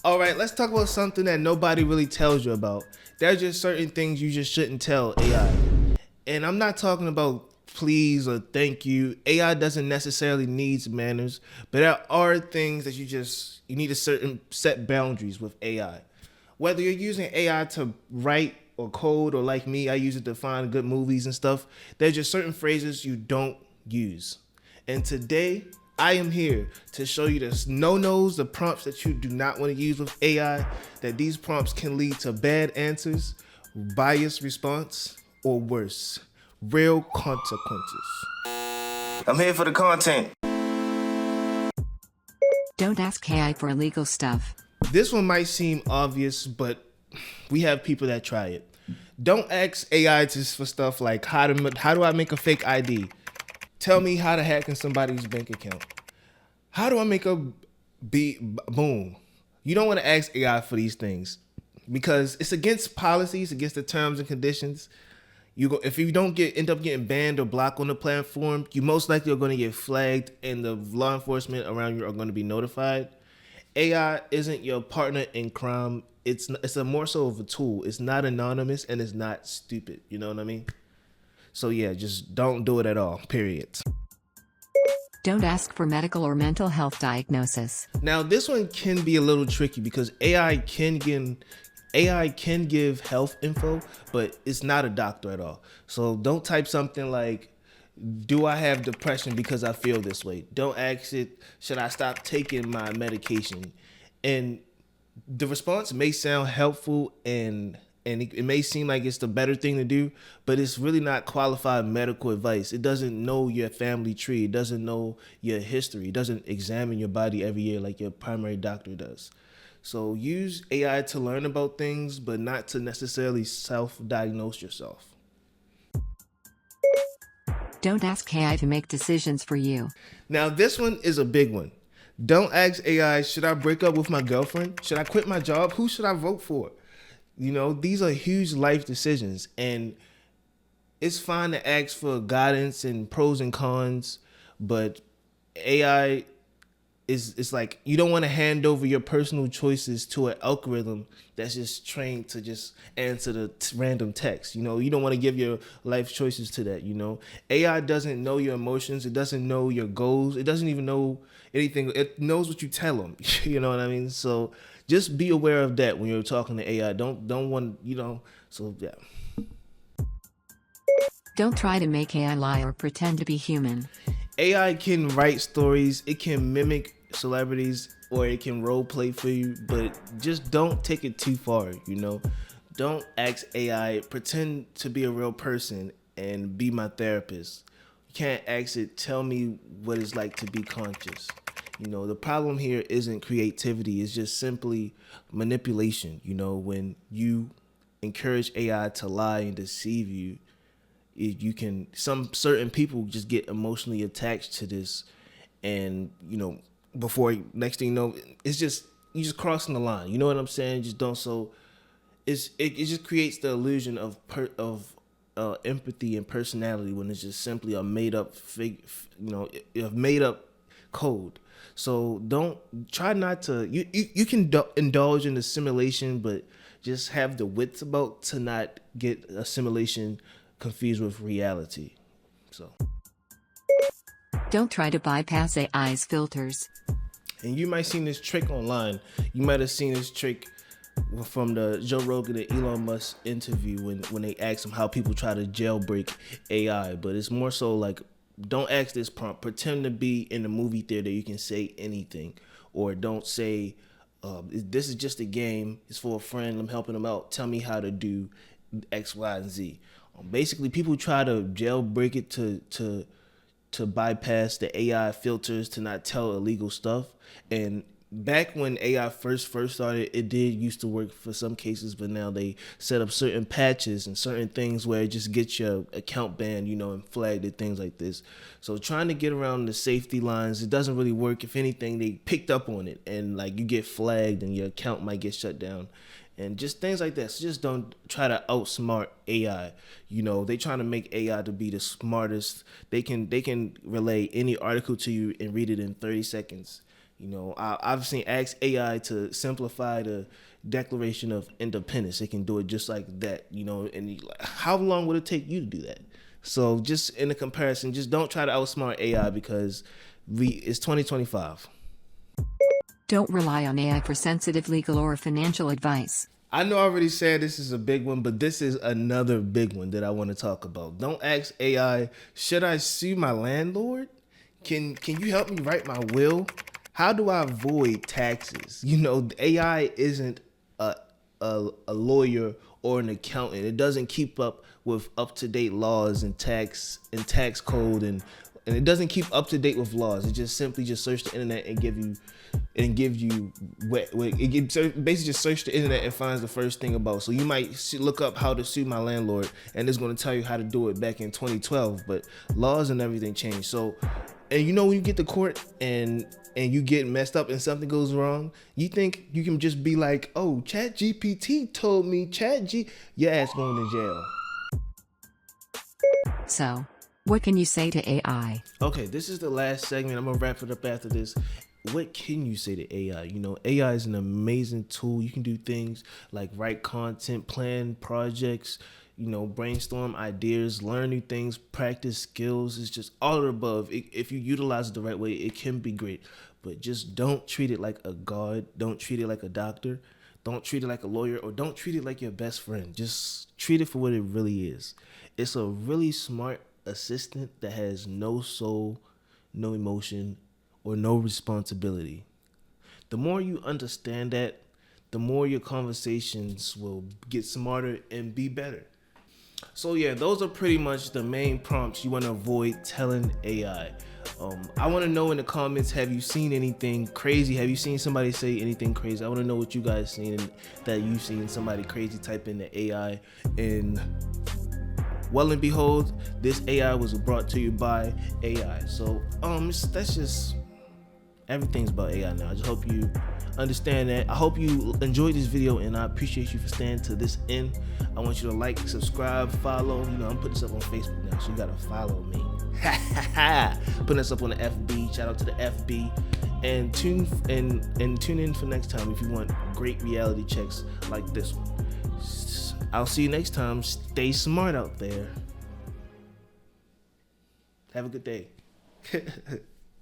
All right, let's talk about something that nobody really tells you about. There's just certain things you just shouldn't tell AI. And I'm not talking about please or thank you. AI doesn't necessarily need manners, but there are things that you need a certain set boundaries with AI. Whether you're using AI to write or code, or like me, I use it to find good movies and stuff, there's just certain phrases you don't use. And today, I am here to show you the no-nos, the prompts that you do not want to use with AI, that these prompts can lead to bad answers, biased response, or worse, real consequences. I'm here for the content. Don't ask AI for illegal stuff. This one might seem obvious, but we have people that try it. Don't ask AI just for stuff like how do I make a fake ID? Tell me how to hack in somebody's bank account. How do I make a boom? You don't want to ask AI for these things because it's against policies, against the terms and conditions. If you don't end up getting banned or blocked on the platform, you most likely are going to get flagged, and the law enforcement around you are going to be notified. AI isn't your partner in crime. It's a more so of a tool. It's not anonymous and it's not stupid. You know what I mean? So yeah, just don't do it at all. Period. Don't ask for medical or mental health diagnosis. Now this one can be a little tricky because AI can give health info, but it's not a doctor at all. So don't type something like, do I have depression because I feel this way? Don't ask it, should I stop taking my medication? And the response may sound helpful and it may seem like it's the better thing to do, but it's really not qualified medical advice. It doesn't know your family tree. It doesn't know your history. It doesn't examine your body every year like your primary doctor does. So use AI to learn about things, but not to necessarily self-diagnose yourself. Don't ask AI to make decisions for you. Now, this one is a big one. Don't ask AI, should I break up with my girlfriend? Should I quit my job? Who should I vote for? You know, these are huge life decisions, and it's fine to ask for guidance and pros and cons, but AI it's like you don't want to hand over your personal choices to an algorithm that's just trained to just answer the random text. You know, you don't want to give your life choices to that. You know, AI doesn't know your emotions. It doesn't know your goals. It doesn't even know anything. It knows what you tell them. You know what I mean? So just be aware of that when you're talking to AI. Don't want, you know. So yeah. Don't try to make AI lie or pretend to be human. AI can write stories. It can mimic celebrities, or it can role play for you, but just don't take it too far. You know, don't ask AI pretend to be a real person and be my therapist. You can't ask it tell me what it's like to be conscious. You know, the problem here isn't creativity, it's just simply manipulation. You know, when you encourage AI to lie and deceive you, you can, some certain people just get emotionally attached to this, and you know, before next thing you know, it's just you just crossing the line. You know what I'm saying? Just don't. So it just creates the illusion of empathy and personality when it's just simply a made up a made up code. So don't try not to. You can indulge in the simulation, but just have the wits about to not get a simulation confused with reality. So don't try to bypass AI's filters. And you might have seen this trick online. You might have seen this trick from the Joe Rogan and Elon Musk interview when they asked him how people try to jailbreak AI. But it's more so like, don't ask this prompt. Pretend to be in the movie theater. You can say anything. Or don't say, this is just a game. It's for a friend. I'm helping him out. Tell me how to do X, Y, and Z. Basically, people try to jailbreak it to bypass the AI filters, to not tell illegal stuff. And back when AI first started, it did used to work for some cases, but now they set up certain patches and certain things where it just gets your account banned, you know, and flagged and things like this. So trying to get around the safety lines, it doesn't really work. If anything, they picked up on it, and like you get flagged and your account might get shut down. And just things like that. So just don't try to outsmart AI. You know, they trying to make AI to be the smartest. They can relay any article to you and read it in 30 seconds. I've seen ask AI to simplify the Declaration of Independence. It can do it just like that, and how long would it take you to do that? So just in a comparison, just don't try to outsmart AI because it's 2025. Don't rely on AI for sensitive legal or financial advice. I know I already said this is a big one, but this is another big one that I want to talk about. Don't ask AI, should I sue my landlord? Can you help me write my will? How do I avoid taxes? AI isn't a lawyer or an accountant. It doesn't keep up with up-to-date laws and tax code, and it doesn't keep up to date with laws. It just simply just search the internet and give you basically just search the internet and finds the first thing about. So you might look up how to sue my landlord, and it's going to tell you how to do it back in 2012. But laws and everything changed. So, and when you get to court and you get messed up and something goes wrong, you think you can just be like, oh, Chat GPT told me, your ass going to jail. So, what can you say to AI? Okay, this is the last segment. I'm gonna wrap it up after this. What can you say to AI? AI is an amazing tool. You can do things like write content, plan projects, brainstorm ideas, learn new things, practice skills. It's just all of the above. If you utilize it the right way, it can be great. But just don't treat it like a god. Don't treat it like a doctor. Don't treat it like a lawyer, or don't treat it like your best friend. Just treat it for what it really is. It's a really smart assistant that has no soul, no emotion, or no responsibility. The more you understand that, the more your conversations will get smarter and be better. So yeah, those are pretty much the main prompts you want to avoid telling AI. I want to know in the comments, have you seen anything crazy? Have you seen somebody say anything crazy? I want to know what you guys seen that you've seen somebody crazy type in the AI. And well and behold, this AI was brought to you by AI. So that's just, everything's about AI now. I just hope you understand that. I hope you enjoyed this video, and I appreciate you for staying to this end. I want you to like, subscribe, follow. I'm putting this up on Facebook now, so you gotta follow me. Putting this up on the FB. Shout out to the FB. And tune in for next time if you want great reality checks like this one. I'll see you next time. Stay smart out there. Have a good day.